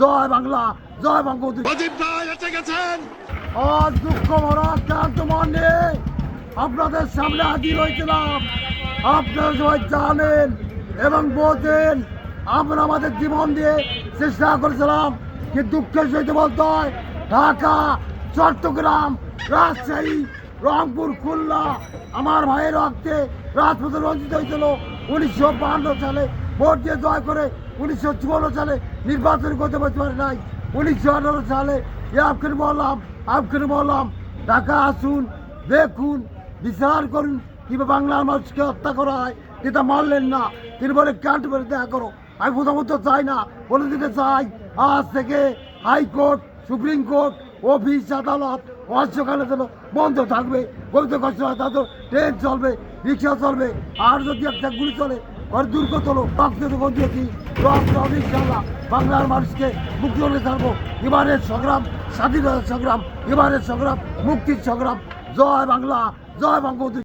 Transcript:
জয় বাংলা, জয় বঙ্গবন্ধু। আজ দুঃখ ভরা ক্লান্ত মনে আপনাদের সামনে হাজির হয়েছিলাম। আপনারা সবাই জানেন এবং বোঝেন আমরা আমাদের জীবন দিয়ে চেষ্টা করেছিলাম কি দুঃখের সহিত বলতে হয় ঢাকা, চট্টগ্রাম, রাজশাহী, রংপুর, খুলনা আমার ভাইয়ের রক্তে রাজপথে রঞ্জিত হয়েছিল। 1952 সালে ভোট দিয়ে জয় করে 1954 সালে নির্বাচন করতে পারতে পারে নাই। 1918 সালে আপনি বললাম ঢাকা আসুন, দেখুন, বিচার করুন কিভাবে বাংলার মানুষকে হত্যা করা হয়। কিন্তু মানলেন না, তিনি বলে ক্যান্ট করে দেখা করো। আমি প্রথমত চাই না, বলে দিতে চাই আজ থেকে হাইকোর্ট, সুপ্রিম কোর্ট, অফিস, আদালত অসকালের জন্য বন্ধ থাকবে। বলতে কষ্ট হয় তাদের ট্রেন চলবে, রিক্সা চলবে, আর যদি একটা গুলি চলে আর দুর্গত হলো রক্ত যখন দিয়েছি রক্ত ইনশাল্লাহ বাংলার মানুষকে মুক্তি করে থাকবো। এবারের সংগ্রাম স্বাধীনতার সংগ্রাম, এবারের সংগ্রাম মুক্তির সংগ্রাম। জয় বাংলা, জয় বঙ্গবন্ধু।